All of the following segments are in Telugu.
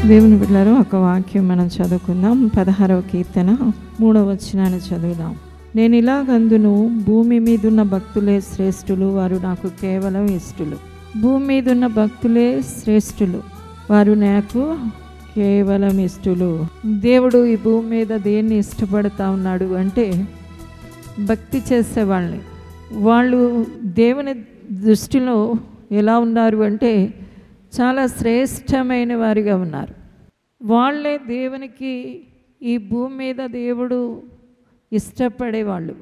దేవుని బిడ్డలారా, ఒక వాక్యం మనం చదువుకుందాం. 16వ కీర్తన 3వ వచనాన్ని చదువుదాం. నేను ఇలాగందును, భూమి మీదున్న భక్తులే శ్రేష్ఠులు, వారు నాకు కేవలం ఇష్టలు. భూమి మీదున్న భక్తులే శ్రేష్ఠులు, వారు నాకు కేవలం ఇష్టలు. దేవుడు ఈ భూమి మీద దేన్ని ఇష్టపడతా ఉన్నాడు అంటే భక్తి చేసేవాళ్ళని. వాళ్ళు దేవుని దృష్టిలో ఎలా ఉన్నారు అంటే చాలా శ్రేష్టమైన వారిగా ఉన్నారు. వాళ్ళే దేవునికి ఈ భూమి మీద దేవుడు ఇష్టపడేవాళ్ళు.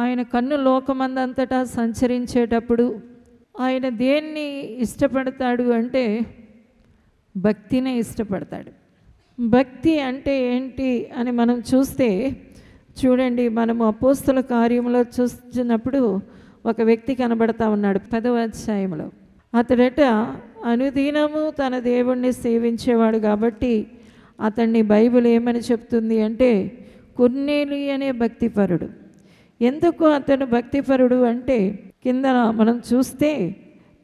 ఆయన కన్ను లోకమందంతటా సంచరించేటప్పుడు ఆయన దేన్ని ఇష్టపడతాడు అంటే భక్తినే ఇష్టపడతాడు. భక్తి అంటే ఏంటి అని మనం చూస్తే చూడండి, మనము అపోస్తల కార్యంలో చూస్తున్నప్పుడు ఒక వ్యక్తి కనబడతా ఉన్నాడు 10వ అధ్యాయంలో. అతడట అనుదినము తన దేవుణ్ణి సేవించేవాడు కాబట్టి అతన్ని బైబిల్ ఏమని చెప్తుంది అంటే కొర్నేలి అనే భక్తిపరుడు. ఎందుకు అతను భక్తిపరుడు అంటే కింద మనం చూస్తే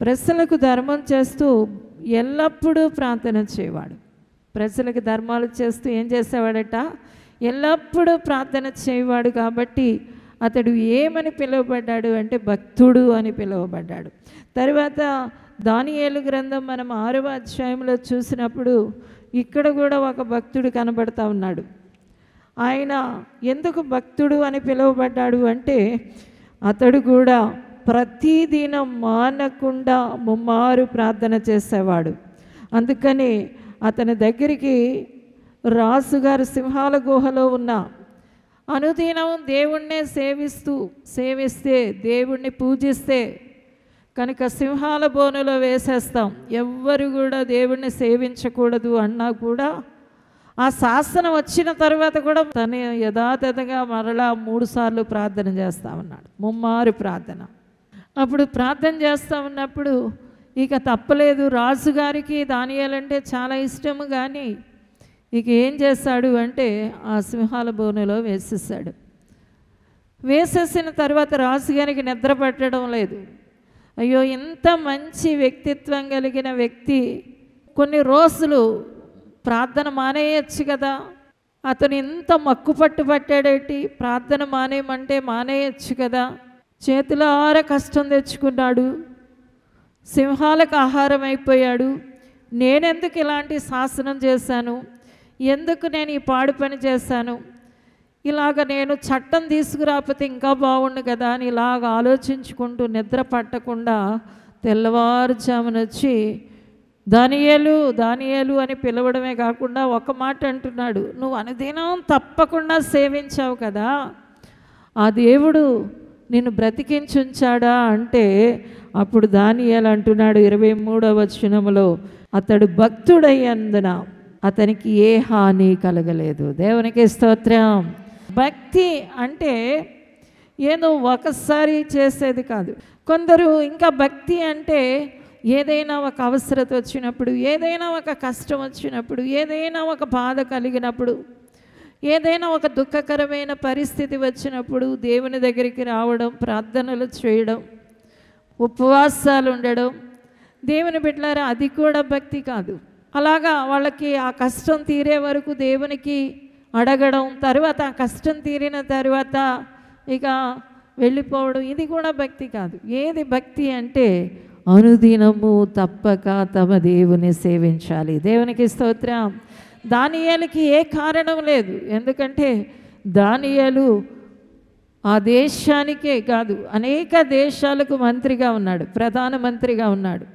ప్రజలకు ధర్మం చేస్తూ ఎల్లప్పుడూ ప్రార్థన చేయవాడు. ప్రజలకు ధర్మాలు చేస్తూ ఏం చేసేవాడట? ఎల్లప్పుడూ ప్రార్థన చేయవాడు. కాబట్టి అతడు ఏమని పిలువబడ్డాడు అంటే భక్తుడు అని పిలువబడ్డాడు. తర్వాత దానియేలు గ్రంథం మనం 6వ అధ్యాయంలో చూసినప్పుడు ఇక్కడ కూడా ఒక భక్తుడు కనబడతా ఉన్నాడు. ఆయన ఎందుకు భక్తుడు అని పిలువబడ్డాడు అంటే అతడు కూడా ప్రతిదినం మానకుండా ముమ్మారు ప్రార్థన చేసేవాడు. అందుకని అతని దగ్గరికి రాజుగారు సింహాల గుహలో ఉన్న అనుదినం దేవుణ్ణే సేవిస్తే దేవుణ్ణి పూజిస్తే కనుక సింహాల బోనులో వేసేస్తాం, ఎవ్వరు కూడా దేవుణ్ణి సేవించకూడదు అన్నా కూడా ఆ శాసనం వచ్చిన తర్వాత కూడా తను యథాతథంగా మరలా 3 సార్లు ప్రార్థన చేస్తా ఉన్నాడు, ముమ్మారు ప్రార్థన. అప్పుడు ప్రార్థన చేస్తూ ఉన్నప్పుడు ఇక తప్పలేదు, రాజుగారికి దానియేలంటే చాలా ఇష్టము. కానీ ఇక ఏం చేస్తాడు అంటే ఆ సింహాల బోనులో వేసేసాడు. వేసేసిన తర్వాత రాజుగారికి నిద్ర పట్టడం లేదు. అయ్యో, ఇంత మంచి వ్యక్తిత్వం కలిగిన వ్యక్తి కొన్ని రోజులు ప్రార్థన మానేయచ్చు కదా, అతను ఇంత మక్కుపట్టు పట్టాడేటి, ప్రార్థన మానేయమంటే మానేయచ్చు కదా, చేతులార కష్టం తెచ్చుకున్నాడు, సింహాలకు ఆహారం అయిపోయాడు, నేనెందుకు ఇలాంటి శాసనం చేశాను, ఎందుకు నేను ఈ పాడు పని చేశాను, ఇలాగ నేను చట్టం తీసుకురాకపోతే ఇంకా బాగుండు కదా అని ఇలాగ ఆలోచించుకుంటూ నిద్ర పట్టకుండా తెల్లవారుజామున వచ్చి దానియేలు అని పిలవడమే కాకుండా ఒక మాట అంటున్నాడు, నువ్వు అనుదినం తప్పకుండా సేవించావు కదా, ఆ దేవుడు నిన్ను బ్రతికించుంచాడా అంటే అప్పుడు దానియేలు అంటున్నాడు 23వ వచనంలో, అతడు భక్తుడయ్యందున అతనికి ఏ హాని కలగలేదు. దేవునికి స్తోత్రం. భక్తి అంటే ఏదో ఒకసారి చేసేది కాదు. కొందరు ఇంకా భక్తి అంటే ఏదైనా ఒక అవసరత వచ్చినప్పుడు, ఏదైనా ఒక కష్టం వచ్చినప్పుడు, ఏదైనా ఒక బాధ కలిగినప్పుడు, ఏదైనా ఒక దుఃఖకరమైన పరిస్థితి వచ్చినప్పుడు దేవుని దగ్గరికి రావడం, ప్రార్థనలు చేయడం, ఉపవాసాలు ఉండడం. దేవుని బిడ్డలారా, అది కూడా భక్తి కాదు. అలాగా వాళ్ళకి ఆ కష్టం తీరే వరకు దేవునికి అడగడం, తర్వాత ఆ కష్టం తీరిన తర్వాత ఇక వెళ్ళిపోవడం, ఇది కూడా భక్తి కాదు. ఏది భక్తి అంటే అనుదినము తప్పక తమ దేవుని సేవించాలి. దేవునికి స్తోత్రం. దానియేలుకి ఏ కారణం లేదు, ఎందుకంటే దానియేలు ఆ దేశానికే కాదు అనేక దేశాలకు మంత్రిగా ఉన్నాడు, ప్రధానమంత్రిగా ఉన్నాడు.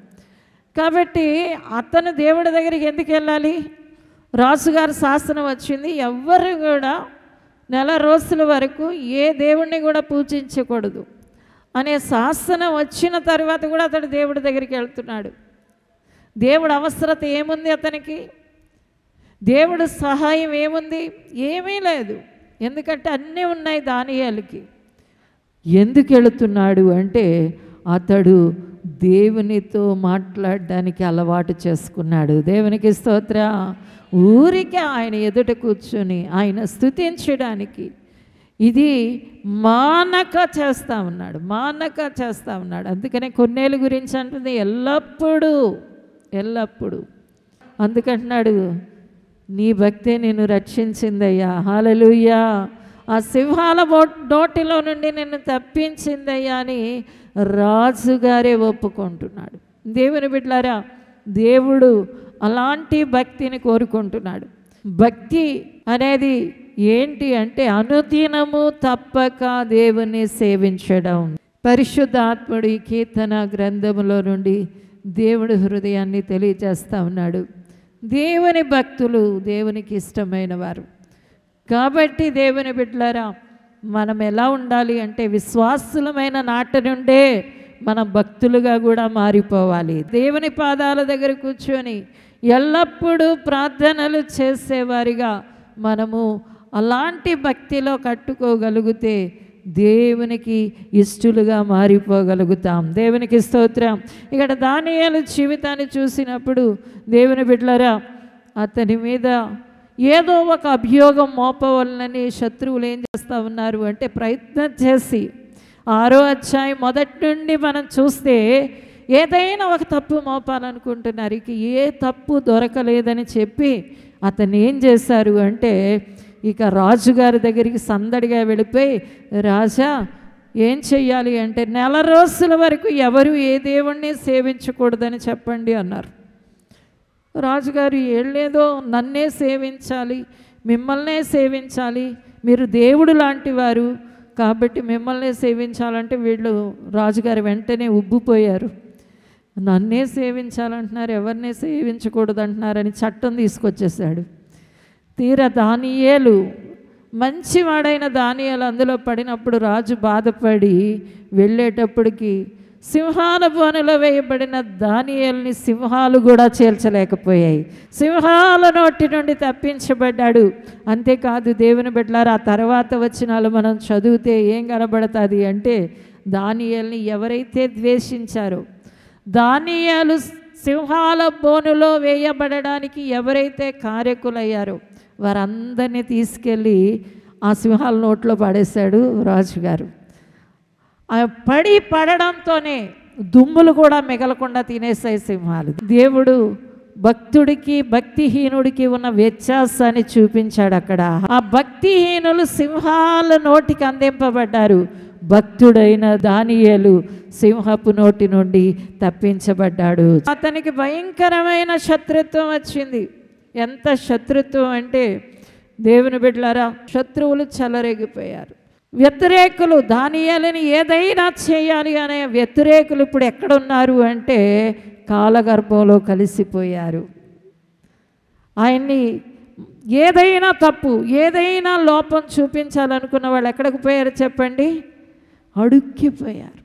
కాబట్టి అతను దేవుడి దగ్గరికి ఎందుకు వెళ్ళాలి? రాజుగారి శాసనం వచ్చింది, ఎవ్వరు కూడా 4 రోజుల వరకు ఏ దేవుణ్ణి కూడా పూజించకూడదు అనే శాసనం వచ్చిన తర్వాత కూడా అతడు దేవుడి దగ్గరికి వెళ్తున్నాడు. దేవుడు అవసరత ఏముంది అతనికి? దేవుడు సహాయం ఏముంది? ఏమీ లేదు. ఎందుకంటే అన్నీ ఉన్నాయి దానియేలుకి. ఎందుకు వెళుతున్నాడు అంటే అతడు దేవునితో మాట్లాడడానికి అలవాటు చేసుకున్నాడు. దేవునికి స్తోత్రం. ఊరికే ఆయన ఎదుట కూర్చొని ఆయన స్తుతించడానికి ఇది మానక చేస్తూ ఉన్నాడు. అందుకనే కొన్నేళ్ళ గురించి అంటుంది ఎల్లప్పుడూ. అందుకంటున్నాడు నీ భక్తే నిన్ను రక్షించిందయ్యా. హల్లెలూయా. ఆ సింహాల నోటిలో నుండి నిన్ను తప్పించిందయ్యా అని రాజుగారే ఒప్పుకుంటున్నాడు. దేవుని బిడ్డలారా, దేవుడు అలాంటి భక్తిని కోరుకుంటున్నాడు. భక్తి అనేది ఏంటి అంటే అనుదినము తప్పక దేవుని సేవించడం. పరిశుద్ధాత్ముడు ఈ కీర్తన గ్రంథములో నుండి దేవుడి హృదయాన్ని తెలియజేస్తూ ఉన్నాడు. దేవుని భక్తులు దేవునికి ఇష్టమైన వారు కాబట్టి దేవుని బిడ్డలారా, మనం ఎలా ఉండాలి అంటే విశ్వాసులమైన నాటి నుండే మనం భక్తులుగా కూడా మారిపోవాలి. దేవుని పాదాల దగ్గర కూర్చొని ఎల్లప్పుడూ ప్రార్థనలు చేసేవారిగా మనము అలాంటి భక్తిలో కట్టుకోగలిగితే దేవునికి ఇష్టలుగా మారిపోగలుగుతాం. దేవునికి స్తోత్రం. ఇక్కడ దానియేలు జీవితాన్ని చూసినప్పుడు దేవుని బిడ్డలారా, అతని మీద ఏదో ఒక అభియోగం మోపవలనని శత్రువులు ఏం చేస్తూ ఉన్నారు అంటే ప్రయత్నం చేసి 6వ అధ్యాయం మొదటి నుండి మనం చూస్తే ఏదైనా ఒక తప్పు మోపాలనుకుంటున్నారు. ఇక ఏ తప్పు దొరకలేదని చెప్పి అతను ఏం చేశారు అంటే ఇక రాజుగారి దగ్గరికి సందడిగా వెళ్ళిపోయి, రాజా ఏం చెయ్యాలి అంటే 4 రోజుల వరకు ఎవరు ఏ దేవుణ్ణి సేవించకూడదని చెప్పండి అన్నారు. రాజుగారు ఏళ్ళేదో నన్నే సేవించాలి, మిమ్మల్నే సేవించాలి, మీరు దేవుడు లాంటి వారు కాబట్టి మిమ్మల్నే సేవించాలంటే వీళ్ళు రాజుగారు వెంటనే ఉబ్బిపోయారు. నన్నే సేవించాలంటున్నారు, ఎవరినే సేవించకూడదు అంటున్నారని చట్టం తీసుకొచ్చేసాడు. తీరా దానియేలు, మంచివాడైన దానియేలు అందులో పడినప్పుడు రాజు బాధపడి వెళ్ళేటప్పటికి సింహాల బోనులో వేయబడిన దానియేలుని సింహాలు కూడా చేల్చలేకపోయాయి. సింహాల నోటి నుండి తప్పించబడ్డాడు. అంతేకాదు దేవుని బిడ్డలారా, ఆ తర్వాత వచనాలు మనం చదివితే ఏం కనబడుతుంది అంటే దానియేలుని ఎవరైతే ద్వేషించారో, దానియేలు సింహాల బోనులో వేయబడడానికి ఎవరైతే కారకులయ్యారో వారందరినీ తీసుకెళ్ళి ఆ సింహాల నోట్లో పడేశాడు రాజుగారు. ఆ పడడంతోనే దుమ్ములు కూడా మిగలకుండా తినేసాయి సింహాలు. దేవుడు భక్తుడికి భక్తిహీనుడికి ఉన్న వ్యత్యాసాన్ని చూపించాడు అక్కడ. ఆ భక్తిహీనులు సింహాల నోటికి అందింపబడ్డారు, భక్తుడైన దానియేలు సింహపు నోటి నుండి తప్పించబడ్డాడు. అతనికి భయంకరమైన శత్రుత్వం వచ్చింది. ఎంత శత్రుత్వం అంటే దేవుని బిడ్డలారా, శత్రువులు చెలరేగిపోయారు. వ్యతిరేకులు దానియేలుని ఏదైనా చేయాలి అనే వ్యతిరేకులు ఇప్పుడు ఎక్కడున్నారు అంటే కాలగర్భంలో కలిసిపోయారు. ఆయన్ని ఏదైనా తప్పు, ఏదైనా లోపం చూపించాలనుకున్న వాళ్ళు ఎక్కడికి పోయారు చెప్పండి? అడుక్కిపోయారు.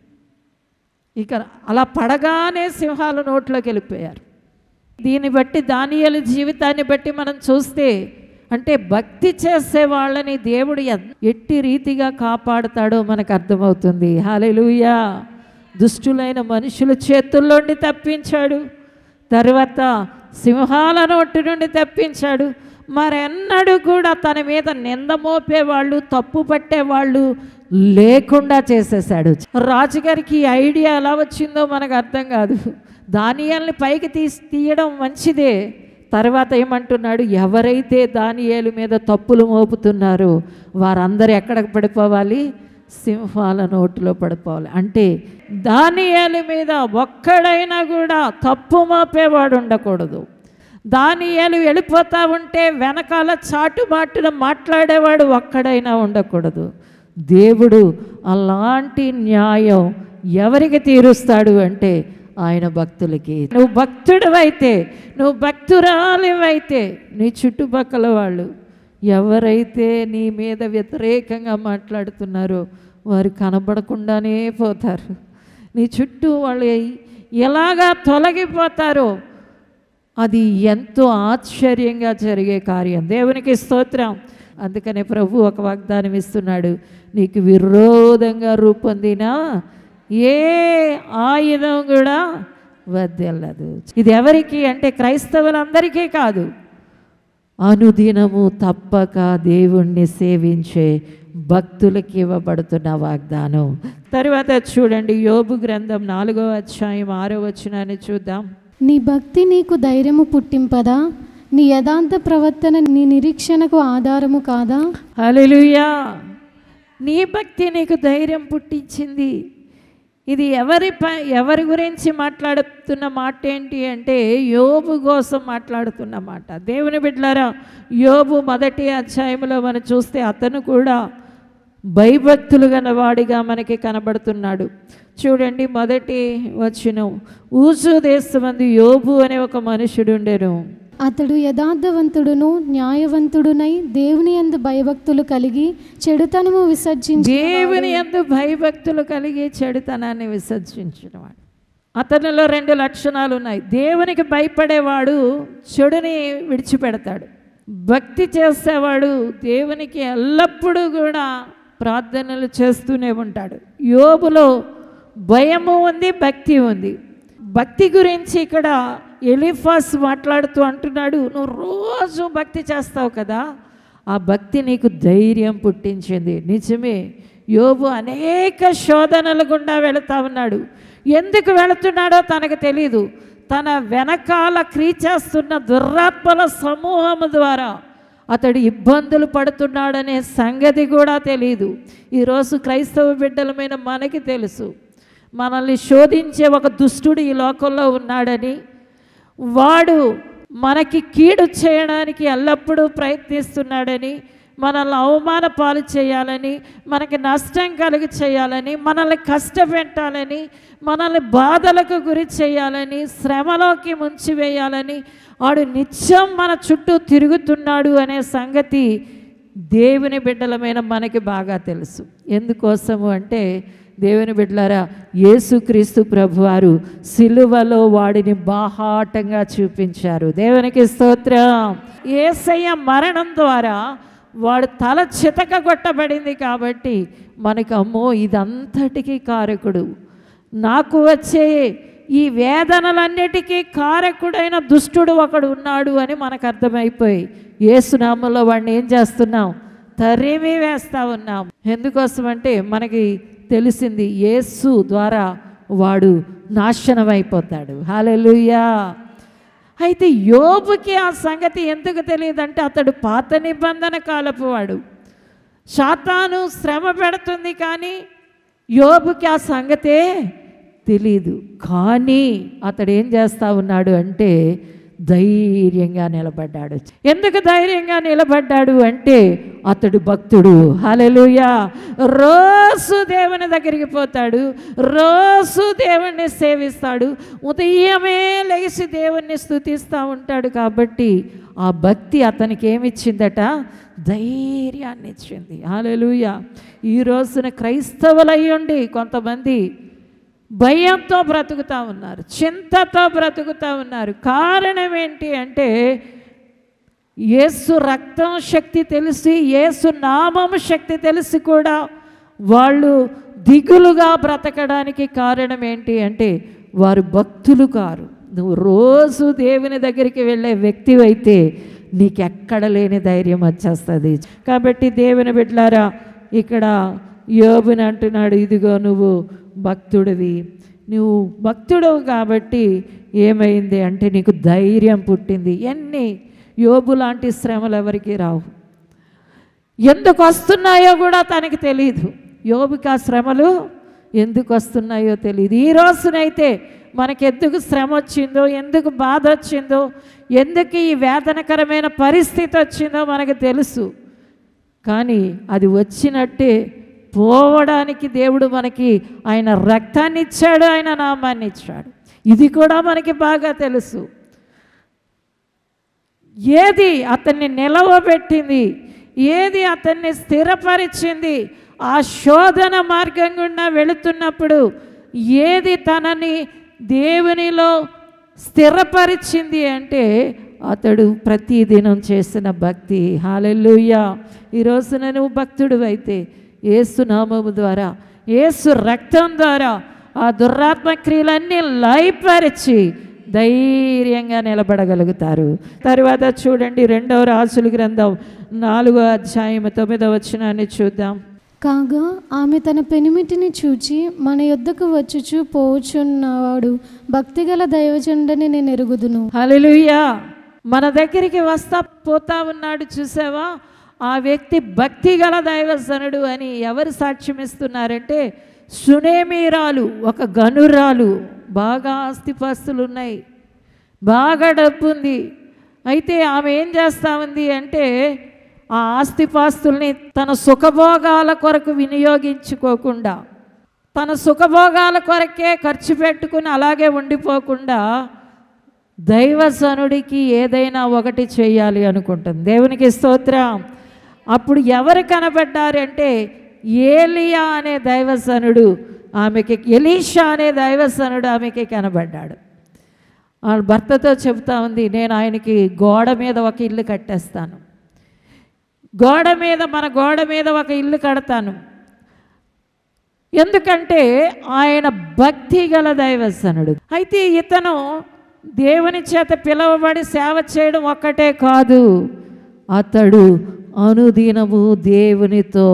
ఇక అలా పడగానే సింహాల నోట్లోకి వెళ్ళిపోయారు. దీన్ని బట్టి దానియేలు జీవితాన్ని బట్టి మనం చూస్తే అంటే భక్తి చేసే వాళ్ళని దేవుడు ఎట్టి రీతిగా కాపాడుతాడో మనకు అర్థమవుతుంది. హల్లెలూయా. దుష్టులైన మనుషుల చేతుల్లోండి తప్పించాడు, తర్వాత సింహాల నోటి నుండి తప్పించాడు. మరెన్నడూ కూడా తన మీద నింద మోపేవాళ్ళు, తప్పు పట్టేవాళ్ళు లేకుండా చేసేసాడు. రాజుగారికి ఈ ఐడియా ఎలా వచ్చిందో మనకు అర్థం కాదు. దానియేలుని పైకి తీయడం మంచిదే. తర్వాత ఏమంటున్నాడు, ఎవరైతే దానియేలు మీద తప్పులు మోపుతున్నారో వారందరూ ఎక్కడికి పడిపోవాలి? సింహాల నోటిలో పడిపోవాలి. అంటే దానియేలు మీద ఒక్కడైనా కూడా తప్పు మోపేవాడు ఉండకూడదు. దానియేలు వెళ్ళిపోతూ ఉంటే వెనకాల చాటుమాటున మాట్లాడేవాడు ఒక్కడైనా ఉండకూడదు. దేవుడు అలాంటి న్యాయం ఎవరికి తీరుస్తాడు అంటే ఆయన భక్తులకి. నువ్వు భక్తుడివైతే, నువ్వు భక్తురాలివైతే నీ చుట్టుపక్కల వాళ్ళు ఎవరైతే నీ మీద వ్యతిరేకంగా మాట్లాడుతున్నారో వారు కనబడకుండానే పోతారు. నీ చుట్టూ వాళ్ళు ఎలాగా తొలగిపోతారో అది ఎంతో ఆశ్చర్యంగా జరిగే కార్యం. దేవునికి స్తోత్రం. అందుకనే ప్రభు ఒక వాగ్దానం ఇస్తున్నాడు, నీకు విరోధంగా రూపొందిన ఏ ఆయుధం కూడా వద్దెల్లదు. ఇది ఎవరికి అంటే క్రైస్తవులందరికీ కాదు, అనుదినము తప్పక దేవుణ్ణి సేవించే భక్తులకి ఇవ్వబడుతున్న వాగ్దానం. తర్వాత చూడండి, యోబు గ్రంథం 4వ అధ్యాయం 6వ వచనాన్ని చూద్దాం. నీ భక్తి నీకు ధైర్యము పుట్టింపదా? నీ యథార్థ ప్రవర్తన నీ నిరీక్షణకు ఆధారము కాదా? హల్లెలూయా. నీ భక్తి నీకు ధైర్యం పుట్టించింది. ఇది ఎవరి గురించి మాట్లాడుతున్న మాట ఏంటి అంటే యోబు కోసం మాట్లాడుతున్న మాట. దేవుని బిడ్డలారా, యోబు 1వ అధ్యాయంలో మనం చూస్తే అతను కూడా భయభక్తులు గలవాడిగా మనకి కనబడుతున్నాడు. చూడండి 1వ వచనం, ఊజు దేశమందు యోబు అనే ఒక మనుషుడు ఉండెను. అతడు యథార్థవంతుడును న్యాయవంతుడునై దేవుని యందు భయభక్తులు కలిగి చెడుతనము విసర్జించి దేవుని యందు భయభక్తులు కలిగి చెడుతనాన్ని విసర్జించినవాడు. అతనిలో 2 లక్షణాలు ఉన్నాయి. దేవునికి భయపడేవాడు చెడుని విడిచిపెడతాడు. భక్తి చేసేవాడు దేవునికి ఎల్లప్పుడూ కూడా ప్రార్థనలు చేస్తూనే ఉంటాడు. యోబులో భయము ఉంది, భక్తి ఉంది. భక్తి గురించి ఇక్కడ ఎలీఫాస్ మాట్లాడుతూ అంటున్నాడు, నువ్వు రోజు భక్తి చేస్తావు కదా, ఆ భక్తి నీకు ధైర్యం పుట్టించింది. నిజమే, యోబు అనేక శోధనల గుండా వెళుతూ ఉన్నాడు. ఎందుకు వెళుతున్నాడో తనకు తెలీదు. తన వెనకాల క్రీచేస్తున్న దురాత్మల సమూహము ద్వారా అతడు ఇబ్బందులు పడుతున్నాడనే సంగతి కూడా తెలియదు. ఈరోజు క్రైస్తవ బిడ్డలమైన మనకి తెలుసు, మనల్ని శోధించే ఒక దుష్టుడు ఈ లోకంలో ఉన్నాడని, వాడు మనకి కీడు చేయడానికి ఎల్లప్పుడూ ప్రయత్నిస్తున్నాడని, మనల్ని అవమాన పాలు చేయాలని, మనకి నష్టం కలిగి చేయాలని, మనల్ని కష్టపెట్టాలని, మనల్ని బాధలకు గురి చేయాలని, శ్రమలోకి ముంచివేయాలని వాడు నిత్యం మన చుట్టూ తిరుగుతున్నాడు అనే సంగతి దేవుని బిడ్డలమైన మనకి బాగా తెలుసు. ఎందుకోసము అంటే దేవుని బిడ్డలారా, యేసుక్రీస్తు ప్రభువారు సిలువలో వాడిని బాహాటంగా చూపించారు. దేవునికి స్తోత్రం. యేసయ్య మరణం ద్వారా వాడు తల చితక కొట్టబడింది కాబట్టి మనకు అమ్మో ఇదంతటికీ కారకుడు, నాకు వచ్చే ఈ వేదనలన్నిటికీ కారకుడైన దుష్టుడు ఒకడు ఉన్నాడు అని మనకు అర్థమైపోయి యేసునామంలో వాడిని ఏం చేస్తున్నాం, తరిమి వేస్తూ ఉన్నాం. ఎందుకోసం అంటే మనకి తెలిసింది యేసు ద్వారా వాడు నాశనం అయిపోతాడు. హల్లెలూయా. అయితే యోబుకి ఆ సంగతి ఎందుకు తెలియదంటే అతడు పాత నిబంధన కాలపు వాడు. సాతాను శ్రమ పెడుతుంది కానీ యోబుకి ఆ సంగతే తెలీదు. కానీ అతడు ఏం చేస్తూ ఉన్నాడు అంటే ధైర్యంగా నిలబడ్డాడు. ఎందుకు ధైర్యంగా నిలబడ్డాడు అంటే అతడు భక్తుడు. హల్లెలూయా. రోజు దేవుని దగ్గరికి పోతాడు, రోజు దేవుణ్ణి సేవిస్తాడు, ఉదయమే లేచి దేవుణ్ణి స్తుతిస్తూ ఉంటాడు. కాబట్టి ఆ భక్తి అతనికి ఏమిచ్చిందట, ధైర్యాన్ని ఇచ్చింది. హల్లెలూయా. ఈ రోజున క్రైస్తవులయ్యుండి కొంతమంది భయంతో బ్రతుకుతూ ఉన్నారు, చింతతో బ్రతుకుతూ ఉన్నారు. కారణం ఏంటి అంటే యేసు రక్తం శక్తి తెలిసి, యేసు నామం శక్తి తెలిసి కూడా వాళ్ళు దిగులుగా బ్రతకడానికి కారణం ఏంటి అంటే వారు భక్తులు కారు. నువ్వు రోజు దేవుని దగ్గరికి వెళ్ళే వ్యక్తి అయితే నీకెక్కడ లేని ధైర్యం వచ్చేస్తుంది. కాబట్టి దేవుని బిడ్డలారా, ఇక్కడ యోబుని అంటున్నాడు, ఇదిగో నువ్వు భక్తుడివి, నువ్వు భక్తుడవు కాబట్టి ఏమైంది అంటే నీకు ధైర్యం పుట్టింది. ఎన్ని యోబు లాంటి శ్రమలు ఎవరికి రావు. ఎందుకు వస్తున్నాయో కూడా తనకి తెలియదు. యోబుకి ఆ శ్రమలు ఎందుకు వస్తున్నాయో తెలియదు. ఈ రోజునైతే మనకి ఎందుకు శ్రమ వచ్చిందో, ఎందుకు బాధ వచ్చిందో, ఎందుకు ఈ వేదనకరమైన పరిస్థితి వచ్చిందో మనకు తెలుసు. కానీ అది వచ్చినట్టే పోవడానికి దేవుడు మనకి ఆయన రక్తాన్ని ఇచ్చాడు, ఆయన నామాన్ని ఇచ్చాడు. ఇది కూడా మనకి బాగా తెలుసు. ఏది అతన్ని నిలవబెట్టింది, ఏది అతన్ని స్థిరపరిచింది, ఆ శోధన మార్గం గుండా వెళుతున్నప్పుడు ఏది తనని దేవునిలో స్థిరపరిచింది అంటే అతడు ప్రతిదినం చేసిన భక్తి. హల్లెలూయా. ఈ రోజున నువ్వు భక్తుడు అయితే యేసు నామము ద్వారా, యేసు రక్తం ద్వారా ఆ దురాత్మ క్రియలన్నీ లయపరిచి ధైర్యంగా నిలబడగలుగుతారు. తర్వాత చూడండి 2వ రాజుల గ్రంథం 4వ అధ్యాయం 9వ వచనాన్ని చూద్దాం. కాగా ఆమె తన పెనిమిటిని చూచి మన యొద్దకు వచ్చుచు పోచున్నవాడు భక్తిగల దైవజనుడని నేను ఎరుగుదును. హల్లెలూయా. మన దగ్గరికి వస్తా పోతా ఉన్నాడు చూసావా, ఆ వ్యక్తి భక్తి గల దైవజనుడు అని ఎవరు సాక్ష్యం ఇస్తున్నారంటే, సునేమీరాలు, ఒక గనురాలు, బాగా ఆస్తిపాస్తులు ఉన్నాయి, బాగా డబ్బు ఉంది. అయితే ఆమె ఏం చేస్తూ ఉంది అంటే, ఆ ఆస్తిపాస్తుల్ని తన సుఖభోగాల కొరకు వినియోగించుకోకుండా, తన సుఖభోగాల కొరకే ఖర్చు పెట్టుకుని అలాగే ఉండిపోకుండా దైవజనుడికి ఏదైనా ఒకటి చేయాలి అనుకుంటుంది. దేవునికి స్తోత్రం. అప్పుడు ఎవరు కనబడ్డారంటే, ఏలియా అనే దైవజనుడు ఆమెకి, ఎలీషా అనే దైవజనుడు ఆమెకి కనబడ్డాడు. ఆ భర్తతో చెబుతా ఉంది, నేను ఆయనకి గోడ మీద ఒక ఇల్లు కట్టేస్తాను, మన గోడ మీద ఒక ఇల్లు కడతాను. ఎందుకంటే ఆయన భక్తి గల దైవజనుడు. అయితే ఇతను దేవుని చేత పిలువబడి సేవ చేయడం ఒక్కటే కాదు, అతడు అనుదినము దేవునితో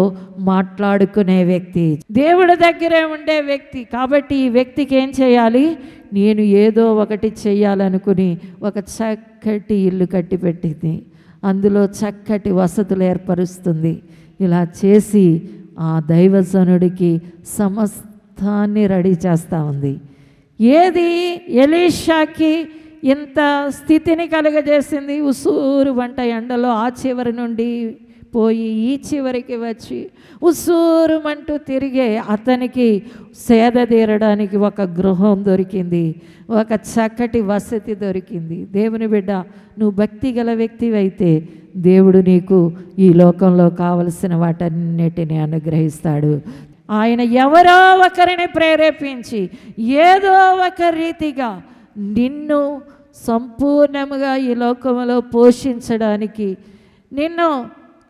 మాట్లాడుకునే వ్యక్తి, దేవుడి దగ్గరే ఉండే వ్యక్తి. కాబట్టి ఈ వ్యక్తికి ఏం చేయాలి, నేను ఏదో ఒకటి చేయాలనుకుని ఒక చక్కటి ఇల్లు కట్టి పెట్టింది, అందులో చక్కటి వసతులు ఏర్పరుస్తుంది. ఇలా చేసి ఆ దైవజనుడికి సమస్తాన్ని రెడీ చేస్తూ ఉంది. ఏది ఎలీషాకి ఇంత స్థితిని కలుగజేసింది? ఉసూరు వంట ఎండలో ఆ చివరి నుండి పోయి ఈ చివరికి వచ్చి ఉసూరుమంటూ తిరిగే అతనికి సేద తీరడానికి ఒక గృహం దొరికింది, ఒక చక్కటి వసతి దొరికింది. దేవుని బిడ్డ, నువ్వు భక్తి గల వ్యక్తివైతే దేవుడు నీకు ఈ లోకంలో కావలసిన వాటన్నిటిని అనుగ్రహిస్తాడు. ఆయన ఎవరో ఒకరిని ప్రేరేపించి ఏదో ఒక రీతిగా నిన్ను సంపూర్ణముగా ఈ లోకములో పోషించడానికి, నిన్ను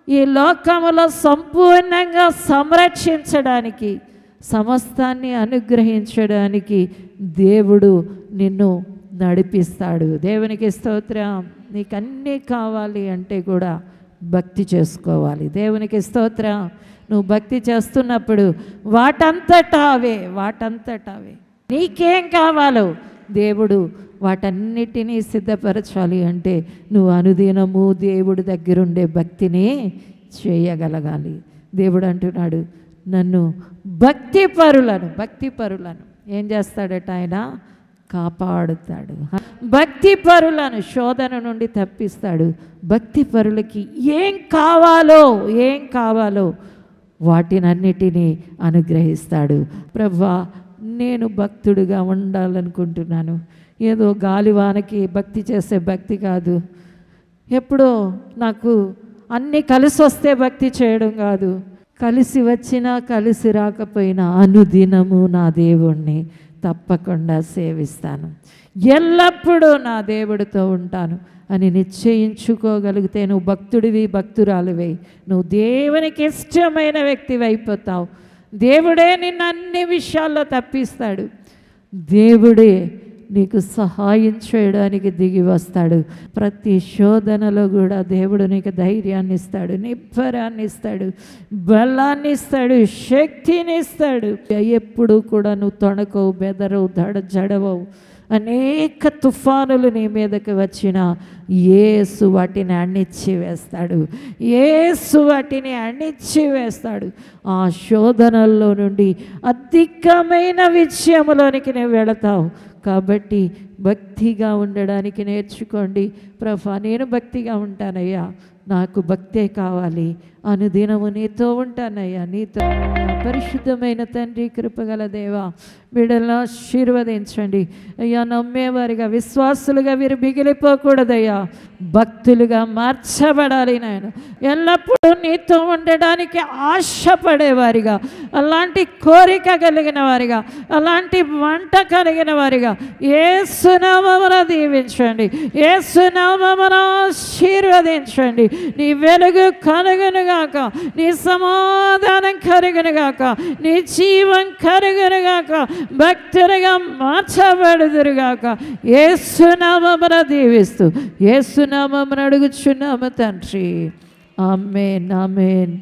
ఈ లోకములో సంపూర్ణంగా సంరక్షించడానికి, సమస్తాన్ని అనుగ్రహించడానికి దేవుడు నిన్ను నడిపిస్తాడు. దేవునికి స్తోత్రం. నీకు అన్నీ కావాలి అంటే కూడా భక్తి చేసుకోవాలి. దేవునికి స్తోత్రం. నువ్వు భక్తి చేస్తున్నప్పుడు వాటంతటా అవే నీకేం కావాలో దేవుడు వాటన్నిటినీ సిద్ధపరచాలి అంటే నువ్వు అనుదినము దేవుడి దగ్గరుండే భక్తిని చేయగలగాలి. దేవుడు అంటున్నాడు, నన్ను భక్తి పరులను ఏం చేస్తాడట? ఆయన కాపాడుతాడు. భక్తి పరులను శోధన నుండి తప్పిస్తాడు. భక్తి పరులకి ఏం కావాలో వాటినన్నిటినీ అనుగ్రహిస్తాడు. ప్రభువా, నేను భక్తుడిగా ఉండాలనుకుంటున్నాను. ఏదో గాలివానకి భక్తి చేసే భక్తి కాదు, ఎప్పుడో నాకు అన్నీ కలిసి వస్తే భక్తి చేయడం కాదు, కలిసి వచ్చినా కలిసి రాకపోయినా అనుదినము నా దేవుణ్ణి తప్పకుండా సేవిస్తాను, ఎల్లప్పుడూ నా దేవుడితో ఉంటాను అని నిశ్చయించుకోగలిగితే నువ్వు భక్తుడివి, భక్తురాలివై, నువ్వు దేవునికి ఇష్టమైన వ్యక్తివి అయిపోతావు. దేవుడే నిన్ను అన్ని విషయాల్లో తప్పిస్తాడు. దేవుడే నీకు సహాయం చేయడానికి దిగి వస్తాడు. ప్రతి శోధనలో కూడా దేవుడు నీకు ధైర్యాన్ని ఇస్తాడు, నిబ్బరాన్ని ఇస్తాడు, బలాన్ని ఇస్తాడు, శక్తిని ఇస్తాడు. ఎప్పుడు కూడా నువ్వు తొణకవు, బెదరవు, జడవవు. అనేక తుఫానులు నీ మీదకి వచ్చినా యేసు వాటిని అణిచి వేస్తాడు. ఆ శోధనల్లో నుండి అధికమైన విజయములోనికి నువ్వు వెళతావు. కాబట్టి భక్తిగా ఉండడానికి నేర్చుకోండి. ప్రభా, నేను భక్తిగా ఉంటానయ్యా, నాకు భక్తే కావాలి, అనుదినము నీతో ఉంటానయ్యా, నీతో. పరిశుద్ధమైన తండ్రి, కృపగల దేవా, బిడ్డలను ఆశీర్వదించండి అయ్యా. నమ్మేవారిగా, విశ్వాసులుగా వీరు మిగిలిపోకూడదయ్యా, భక్తులుగా మార్చబడాలి నాయన. ఎల్లప్పుడూ నీతో ఉండడానికి ఆశపడేవారిగా, అలాంటి కోరిక కలిగిన వారిగా, అలాంటి వంట కలిగిన వారిగా యేసు నామమున దీవించండి, యేసు నామమున ఆశీర్వదించండి. నీ వెలుగు కలుగునుగాక, నీ సమాధానం కలుగునుగాక, నీ జీవం కలుగునుగాక, భక్తులుగా మార్చబడుదురుగాక. యేసు నామమున దీవిస్తూ యేసు నామమున అడుగుచున్నాము తండ్రి. ఆమేన్, ఆమేన్.